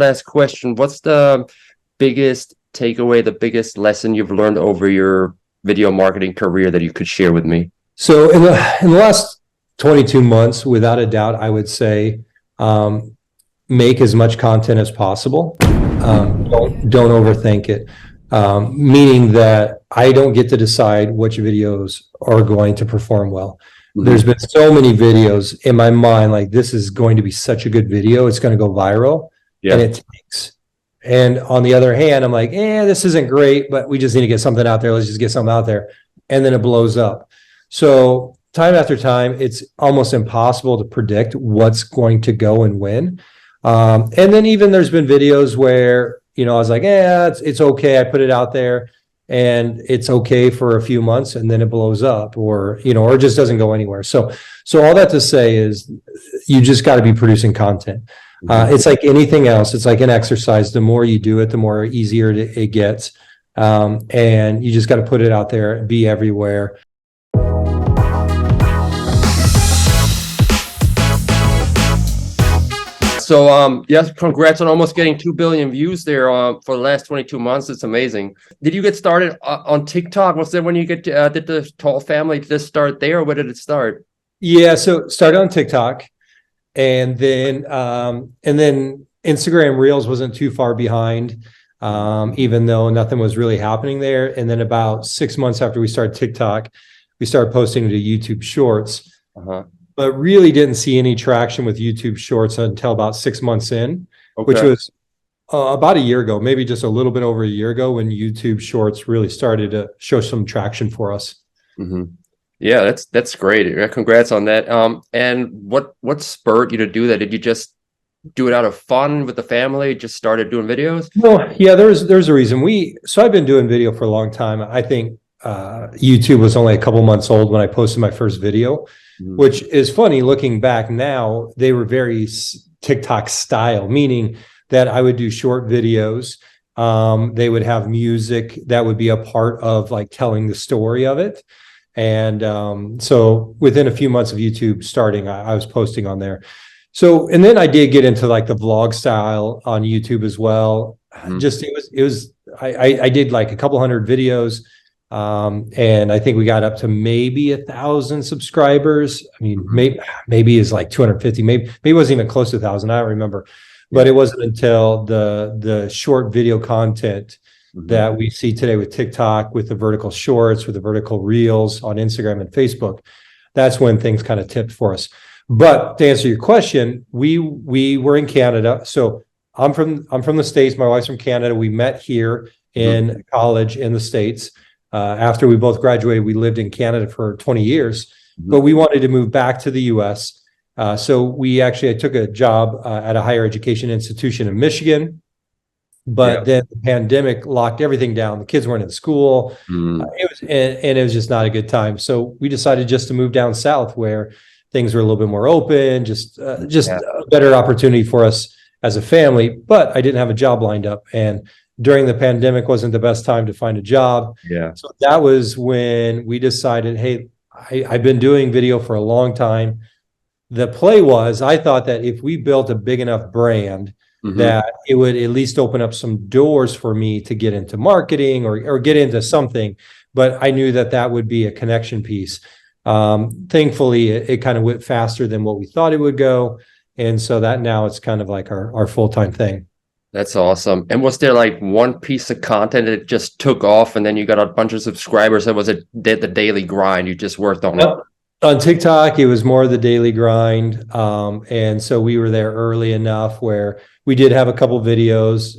Last question. What's the biggest takeaway, the biggest lesson you've learned over your video marketing career that you could share with me? So in the last 22 months, without a doubt, I would say make as much content as possible. Don't overthink it. Meaning that I don't get to decide which videos are going to perform well. There's been so many videos in my mind, like this is going to be such a good video, it's going to go viral, and it takes. And on the other hand, I'm like, this isn't great, but we just need to get something out there. Let's just get something out there. And then it blows up. So time after time, it's almost impossible to predict what's going to go and when. And then even there's been videos where, I was like, it's okay. I put it out there and it's okay for a few months and then it blows up or it just doesn't go anywhere. So all that to say is you just got to be producing content. It's like anything else. It's like an exercise. The more you do it, the more easier it gets. And you just got to put it out there, be everywhere. So, yes, congrats on almost getting 2 billion views there for the last 22 months. It's amazing. Did you get started on TikTok? Was that when you did the Tall Family just start there, or where did it start? Yeah, so started on TikTok, and then Instagram Reels wasn't too far behind, even though nothing was really happening there. And then about 6 months after we started TikTok, we started posting to YouTube Shorts. But really didn't see any traction with YouTube Shorts until about 6 months in, which was about a year ago, maybe just a little bit over a year ago, when YouTube Shorts really started to show some traction for us. Yeah, that's great. Congrats on that. And what spurred you to do that? Did you just do it out of fun with the family? Just started doing videos? Well, yeah, there's a reason. So I've been doing video for a long time. I think YouTube was only a couple months old when I posted my first video. Which is funny looking back now. They were very TikTok style, meaning that I would do short videos. They would have music that would be a part of like telling the story of it. And so within a few months of YouTube starting, I was posting on there. So, and then I did get into like the vlog style on YouTube as well. Just I did like a couple hundred videos. And I think we got up to maybe 1,000 subscribers. I mean, maybe is like 250, maybe it wasn't even close to 1,000. I don't remember, but it wasn't until the short video content that we see today with TikTok, with the vertical shorts, with the vertical reels on Instagram and Facebook. That's when things kind of tipped for us. But to answer your question, we were in Canada. So I'm from the States. My wife's from Canada. We met here in college in the States. After we both graduated, we lived in Canada for 20 years, but we wanted to move back to the US. So I took a job at a higher education institution in Michigan, but then the pandemic locked everything down. The kids weren't in school. It was just not a good time. So we decided just to move down south where things were a little bit more open, just a better opportunity for us as a family. But I didn't have a job lined up, and during the pandemic wasn't the best time to find a job. So that was when we decided, hey, I've been doing video for a long time. The play was, I thought that if we built a big enough brand, that it would at least open up some doors for me to get into marketing or get into something. But I knew that would be a connection piece. Thankfully, it kind of went faster than what we thought it would go. And so that now it's kind of like our full-time thing. That's awesome. And was there like one piece of content that just took off and then you got a bunch of subscribers? That was the daily grind? You just worked on it? On TikTok, it was more the daily grind. And so we were there early enough where we did have a couple videos.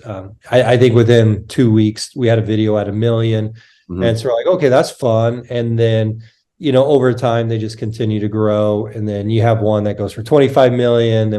I think within 2 weeks, we had a video at 1 million. And so we're like, okay, that's fun. And then, over time, they just continue to grow. And then you have one that goes for 25 million.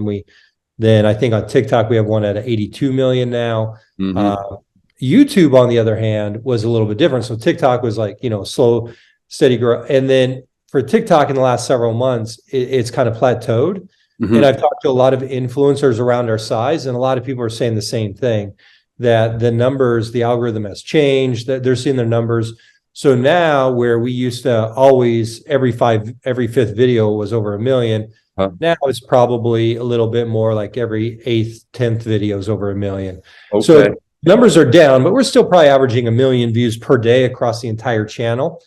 Then I think on TikTok, we have one at 82 million now. YouTube, on the other hand, was a little bit different. So TikTok was like, slow, steady growth. And then for TikTok in the last several months, it's kind of plateaued. And I've talked to a lot of influencers around our size, and a lot of people are saying the same thing, that the numbers, the algorithm has changed, that they're seeing their numbers. So now where we used to always, every fifth video was over 1 million, Now it's probably a little bit more like every 8th, 10th video is over 1 million. Okay. So numbers are down, but we're still probably averaging 1 million views per day across the entire channel.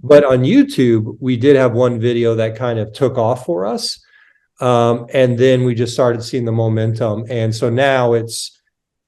But on YouTube, we did have one video that kind of took off for us. And then we just started seeing the momentum. And so now it's,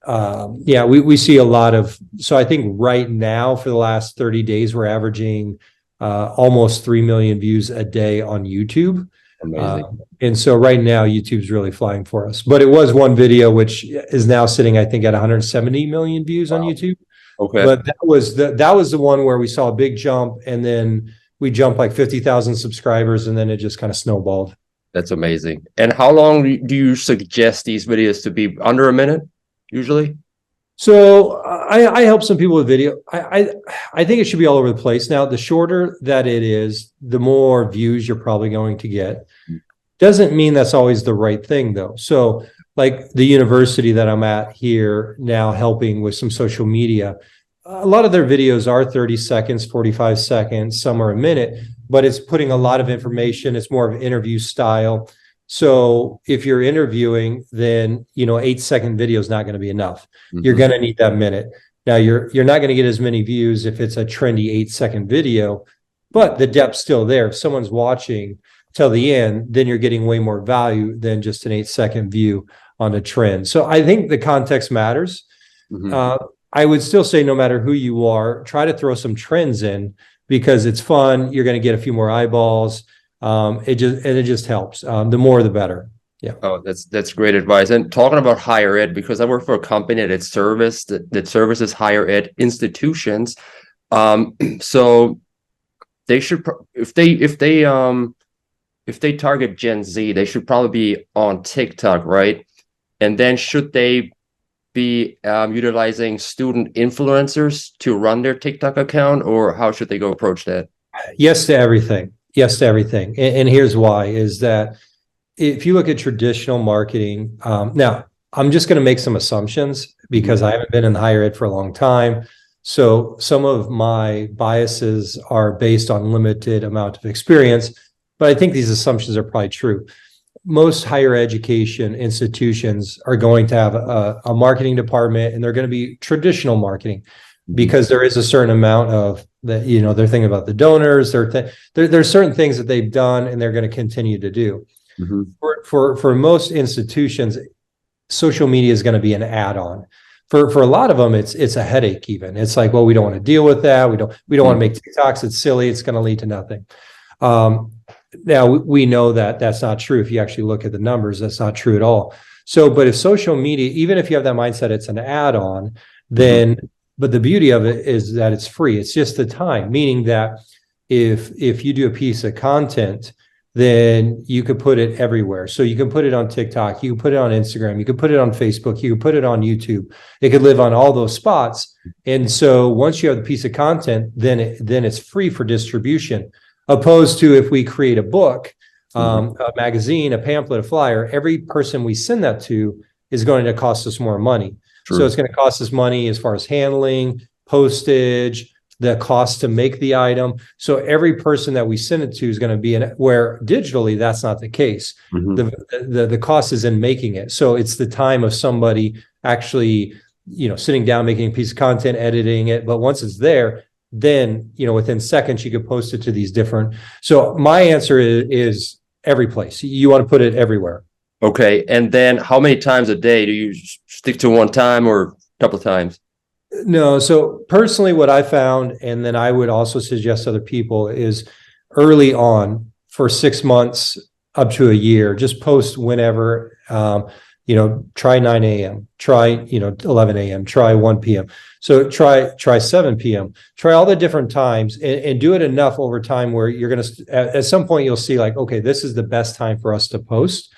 we see a lot of, so I think right now for the last 30 days, we're averaging almost 3 million views a day on YouTube. Amazing. And so right now YouTube's really flying for us, but it was one video which is now sitting, I think, at 170 million views on YouTube. Okay. But that was the one where we saw a big jump, and then we jumped like 50,000 subscribers, and then it just kind of snowballed. That's amazing. And how long do you suggest these videos to be? Under a minute, usually? So I help some people with video. I think it should be all over the place. Now, the shorter that it is, the more views you're probably going to get. Doesn't mean that's always the right thing, though. So like the university that I'm at here now, helping with some social media, a lot of their videos are 30 seconds, 45 seconds, some are a minute, but it's putting a lot of information. It's more of interview style. So if you're interviewing, then 8-second video is not going to be enough. You're going to need that minute. Now you're not going to get as many views if it's a trendy 8-second video, but the depth's still there. If someone's watching till the end, then you're getting way more value than just an 8-second view on a trend. So I think the context matters. I would still say no matter who you are, try to throw some trends in because it's fun. You're going to get a few more eyeballs. It just helps. The more, the better. Yeah. Oh, that's great advice. And talking about higher ed, because I work for a company that services higher ed institutions. So they should, if they target Gen Z, they should probably be on TikTok, right? And then should they be utilizing student influencers to run their TikTok account, or how should they go approach that? Yes to everything. Yes to everything. And here's why, is that if you look at traditional marketing, now I'm just going to make some assumptions because I haven't been in higher ed for a long time. So some of my biases are based on limited amount of experience, but I think these assumptions are probably true. Most higher education institutions are going to have a marketing department, and they're going to be traditional marketing because there is a certain amount of that, they're thinking about the donors. There's certain things that they've done and they're going to continue to do. For most institutions, social media is going to be an add-on. For a lot of them, it's a headache even. It's like, well, we don't want to deal with that. We don't want to make TikToks. It's silly. It's going to lead to nothing. Now we know that that's not true. If you actually look at the numbers, that's not true at all. So, but if social media, even if you have that mindset, it's an add-on, then, but the beauty of it is that it's free. It's just the time, meaning that if you do a piece of content, then you could put it everywhere. So you can put it on TikTok, you can put it on Instagram, you can put it on Facebook, you can put it on YouTube. It could live on all those spots. And so once you have the piece of content, then it's free for distribution. Opposed to if we create a book, a magazine, a pamphlet, a flyer, every person we send that to is going to cost us more money. True. So it's going to cost us money as far as handling, postage, the cost to make the item. So every person that we send it to is going to be where digitally that's not the case. The cost is in making it. So it's the time of somebody actually, sitting down, making a piece of content, editing it. But once it's there, then, within seconds, you could post it to these different. So my answer is every place. You want to put it everywhere. Okay. And then how many times a day? Do you stick to one time or a couple of times? No. So personally, what I found, and then I would also suggest other people, is early on for 6 months up to a year, just post whenever, try 9 a.m., try, 11 a.m., try 1 p.m. So try 7 p.m., try all the different times and do it enough over time where you're going to, at some point you'll see like, okay, this is the best time for us to post.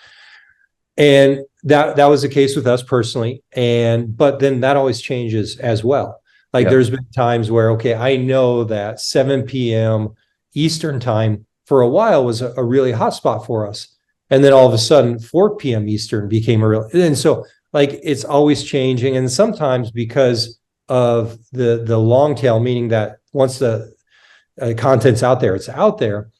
And that was the case with us personally. But then that always changes as well. Like there's been times where, okay, I know that 7 p.m. Eastern time for a while was a really hot spot for us. And then all of a sudden 4 p.m. Eastern became and so like it's always changing. And sometimes because of the long tail, meaning that once the content's out there, it's out there,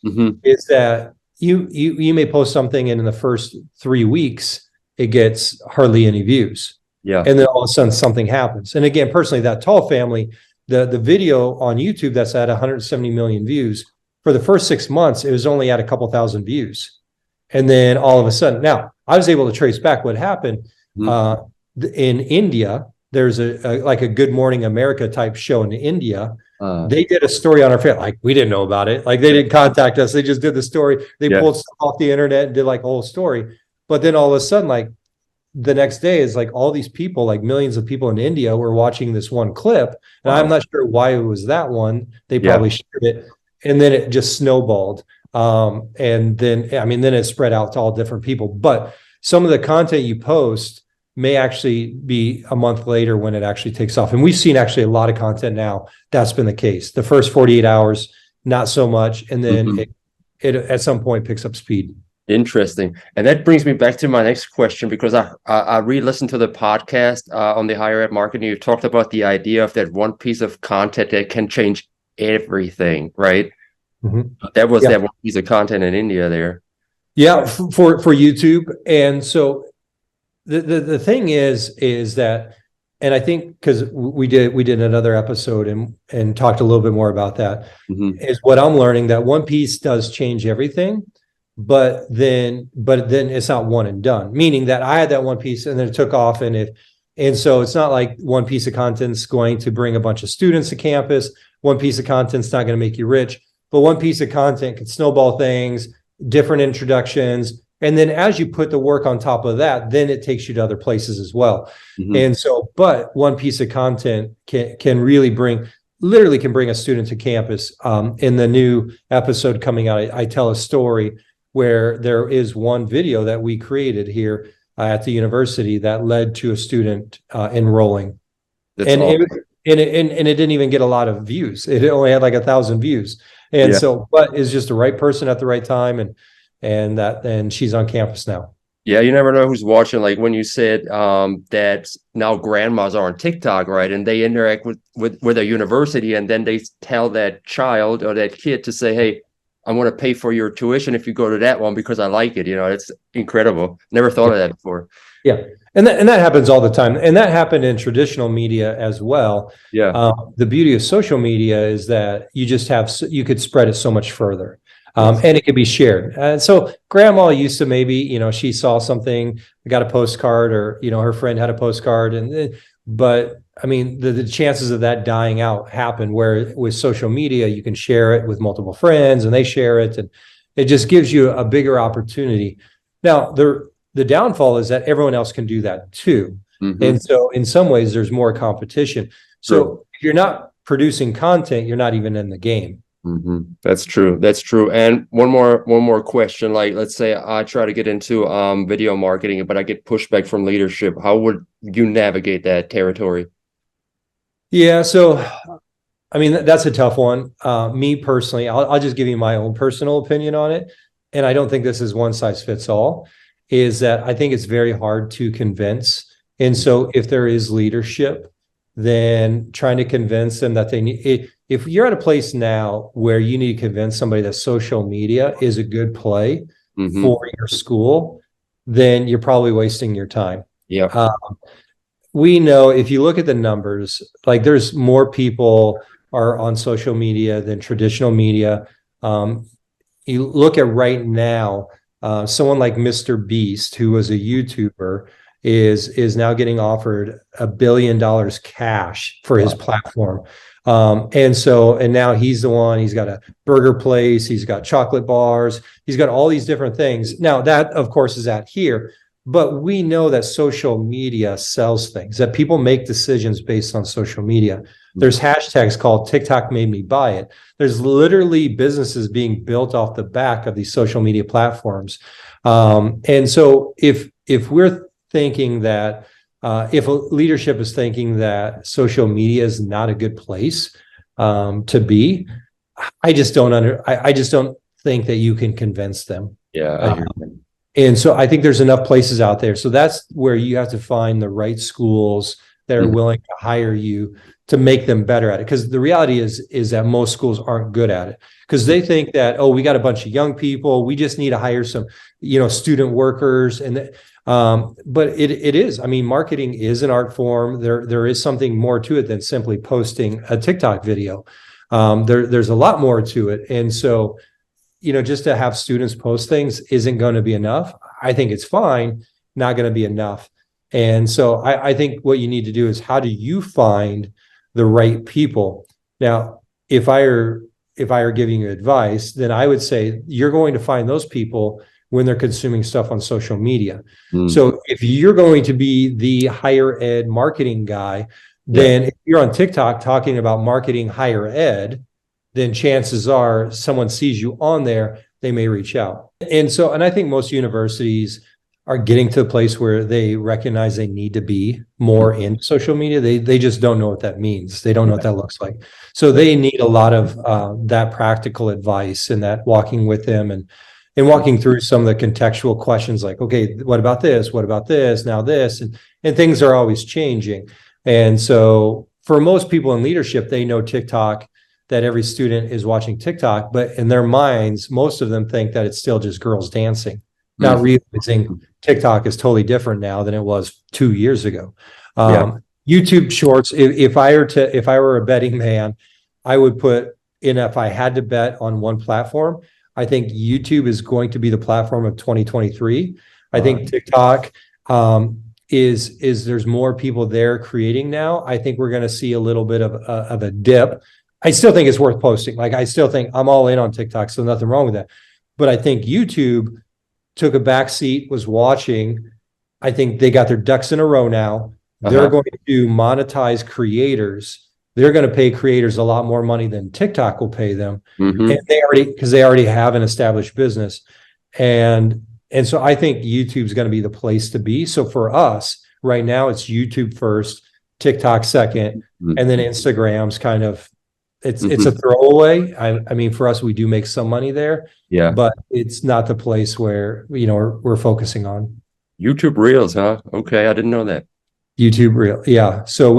is that you may post something and in the first 3 weeks, it gets hardly any views. Yeah. And then all of a sudden something happens. And again, personally, that Tall family, the video on YouTube that's at 170 million views, for the first 6 months, it was only at a couple thousand views. And then all of a sudden, now I was able to trace back what happened. In India, there's like a Good Morning America type show in India. They did a story on our family. Like, we didn't know about it. Like, they didn't contact us. They just did the story. They pulled stuff off the internet and did like a whole story. But then all of a sudden, like the next day is like all these people, like millions of people in India were watching this one clip. And I'm not sure why it was that one. They probably shared it. And then it just snowballed. And then, I mean, then it spread out to all different people. But some of the content you post may actually be a month later when it actually takes off. And we've seen actually a lot of content now. That's been the case. The first 48 hours, not so much. And then it at some point picks up speed. Interesting. And that brings me back to my next question, because I re-listened to the podcast on the higher ed marketing. You talked about the idea of that one piece of content that can change everything, right? That was that one piece of content in India there. Yeah, for YouTube. And so the thing is that, and I think because we did another episode and talked a little bit more about that, is what I'm learning, that one piece does change everything, but then it's not one and done. Meaning that I had that one piece and then it took off, and so it's not like one piece of content's going to bring a bunch of students to campus. One piece of content's not going to make you rich, but one piece of content can snowball things, different introductions. And then as you put the work on top of that, then it takes you to other places as well. And so, but one piece of content can really bring a student to campus. In the new episode coming out, I tell a story where there is one video that we created here at the university that led to a student enrolling. And it didn't even get a lot of views. It only had like 1,000 views. And so, but it's just the right person at the right time. And she's on campus now. Yeah, you never know who's watching. Like when you said that now grandmas are on TikTok, right? And they interact with a university, and then they tell that child or that kid to say, hey, I want to pay for your tuition if you go to that one because I like it. You know, it's incredible. Never thought of that before. Yeah. And that happens all the time. And that happened in traditional media as well. Yeah. The beauty of social media is that you could spread it so much further. And it could be shared. And so grandma used to maybe, she saw something, got a postcard, or, her friend had a postcard. But I mean, the chances of that dying out happen, where with social media, you can share it with multiple friends and they share it. And it just gives you a bigger opportunity. Now, the downfall is that everyone else can do that too. And so in some ways, there's more competition. So if you're not producing content, you're not even in the game. That's true. That's true. And one more question. Like, let's say I try to get into video marketing, but I get pushback from leadership. How would you navigate that territory? Yeah. So, I mean, that's a tough one. Me personally, I'll just give you my own personal opinion on it. And I don't think this is one size fits all, is that I think it's very hard to convince. And so if there is leadership, then trying to convince them that they need it. If you're at a place now where you need to convince somebody that social media is a good play for your school, then you're probably wasting your time. Yeah. We know, if you look at the numbers, like there's more people are on social media than traditional media. You look at right now, someone like Mr. Beast, who was a YouTuber, is now getting offered $1 billion cash for his platform. And now he's the one, he's got a burger place, he's got chocolate bars, he's got all these different things. Now that of course is out here, but we know that social media sells things, that people make decisions based on social media. There's hashtags called TikTok made me buy it. There's literally businesses being built off the back of these social media platforms. And so if we're thinking that if leadership is thinking that social media is not a good place to be, I just don't think that you can convince them. Yeah. And so I think there's enough places out there. So that's where you have to find the right schools that are willing to hire you to make them better at it. Because the reality is that most schools aren't good at it, because they think that, oh, we got a bunch of young people, we just need to hire some, student workers. But it is, I mean, marketing is an art form. There is something more to it than simply posting a TikTok video. There's a lot more to it. And so, just to have students post things isn't going to be enough. I think it's fine, not going to be enough. And so I think what you need to do is, how do you find the right people? Now, if I were giving you advice, then I would say you're going to find those people when they're consuming stuff on social media. So if you're going to be the higher ed marketing guy, then if you're on TikTok talking about marketing higher ed, then chances are someone sees you on there, they may reach out. And I think most universities are getting to a place where they recognize they need to be more in social media. They just don't know what that means. They don't know what that looks like. So they need a lot of that practical advice, and that walking with them and walking through some of the contextual questions, like, okay, what about this? What about this? Now this, and things are always changing. And so for most people in leadership, they know TikTok, that every student is watching TikTok, but in their minds, most of them think that it's still just girls dancing, not realizing TikTok is totally different now than it was 2 years ago. YouTube Shorts, if I were a betting man, I would put in, if I had to bet on one platform, I think YouTube is going to be the platform of 2023. I think TikTok is there's more people there creating now. I think we're going to see a little bit of a dip. I still think it's worth posting. Like, I still think I'm all in on TikTok, so nothing wrong with that. But I think YouTube took a back seat, was watching. I think they got their ducks in a row now. They're going to monetize creators. They're going to pay creators a lot more money than TikTok will pay them. And because they already have an established business. And so I think YouTube's going to be the place to be. So for us right now, it's YouTube first, TikTok second, and then Instagram's kind of, it's a throwaway. I mean, for us, we do make some money there, but it's not the place where, we're focusing on. YouTube Reels, huh? Okay, I didn't know that. YouTube Reel. Yeah. So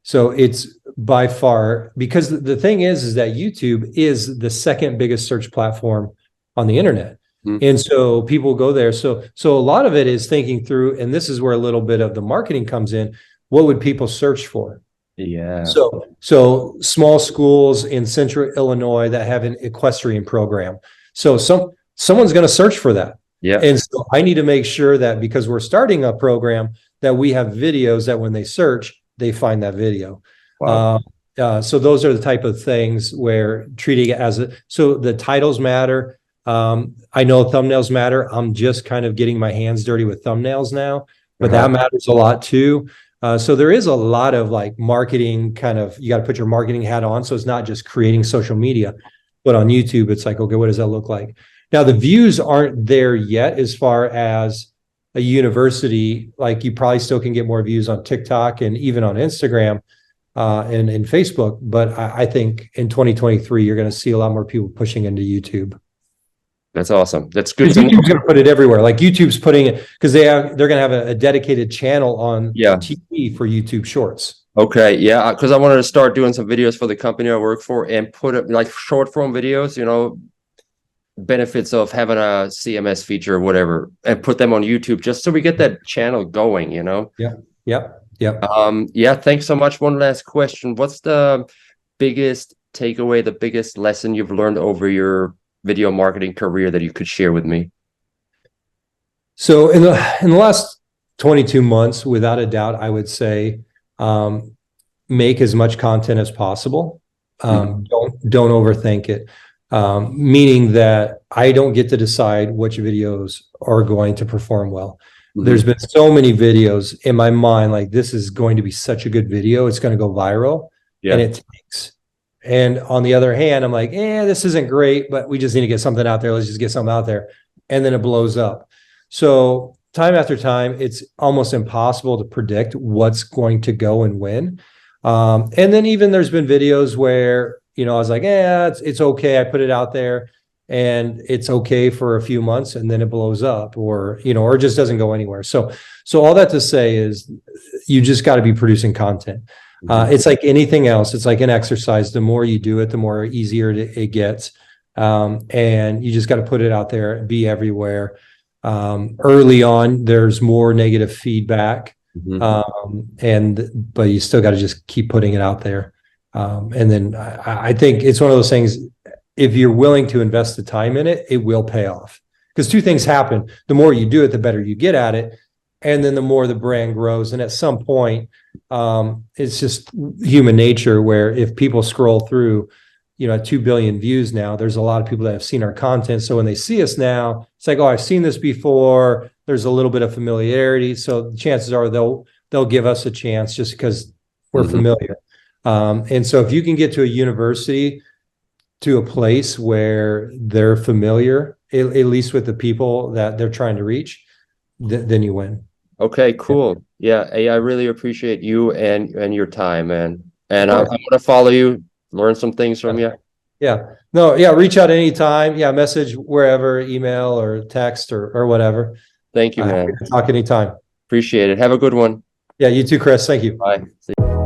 so it's by far, because the thing is that YouTube is the second biggest search platform on the internet. And so people go there. So a lot of it is thinking through, and this is where a little bit of the marketing comes in. What would people search for? Yeah. So small schools in central Illinois that have an equestrian program. So someone's going to search for that. Yeah. And so I need to make sure that, because we're starting a program, that we have videos that when they search, they find that video. Wow. So those are the type of things where treating it so the titles matter. I know thumbnails matter. I'm just kind of getting my hands dirty with thumbnails now, but that matters a lot too. So there is a lot of like marketing you got to put your marketing hat on. So it's not just creating social media, but on YouTube, it's like, okay, what does that look like? Now the views aren't there yet as far as a university. Like, you probably still can get more views on TikTok and even on Instagram and Facebook. But I think in 2023, you're going to see a lot more people pushing into YouTube. That's awesome. That's good. YouTube's going to put it everywhere. Like, YouTube's putting it, because they're going to have a dedicated channel on TV for YouTube Shorts. Okay. Yeah. Because I wanted to start doing some videos for the company I work for and put it like short form videos, benefits of having a CMS feature or whatever, and put them on YouTube just so we get that channel going, Yeah. Thanks so much. One last question. What's the biggest takeaway, the biggest lesson you've learned over your video marketing career that you could share with me? So in the last 22 months, without a doubt, I would say, make as much content as possible. Don't overthink it. Meaning that I don't get to decide which videos are going to perform well. There's been so many videos in my mind, like, this is going to be such a good video, it's going to go viral, and it takes. And on the other hand, I'm like, this isn't great, but we just need to get something out there. Let's just get something out there. And then it blows up. So time after time, it's almost impossible to predict what's going to go and when. And then even there's been videos where, I was like, it's okay. I put it out there. and it's okay for a few months and then it blows up, or, or it just doesn't go anywhere. So all that to say is you just got to be producing content. It's like anything else. It's like an exercise. The more you do it, the more easier it gets. And you just got to put it out there, be everywhere. Early on, there's more negative feedback. But you still got to just keep putting it out there. And then I think it's one of those things, if you're willing to invest the time in it, it will pay off. Because two things happen. The more you do it, the better you get at it. And then the more the brand grows. And at some point, it's just human nature where if people scroll through, 2 billion views now, there's a lot of people that have seen our content. So when they see us now, it's like, oh, I've seen this before. There's a little bit of familiarity. So chances are they'll give us a chance just because we're familiar. And so if you can get to a university, to a place where they're familiar, at least with the people that they're trying to reach, then you win. Okay, cool. Yeah, I really appreciate you and your time, man. And I'm going to follow you, learn some things from you. Yeah. No, yeah, reach out anytime. Yeah, message wherever, email or text or whatever. Thank you, man. Talk anytime. Appreciate it. Have a good one. Yeah, you too, Chris. Thank you. Bye. See you.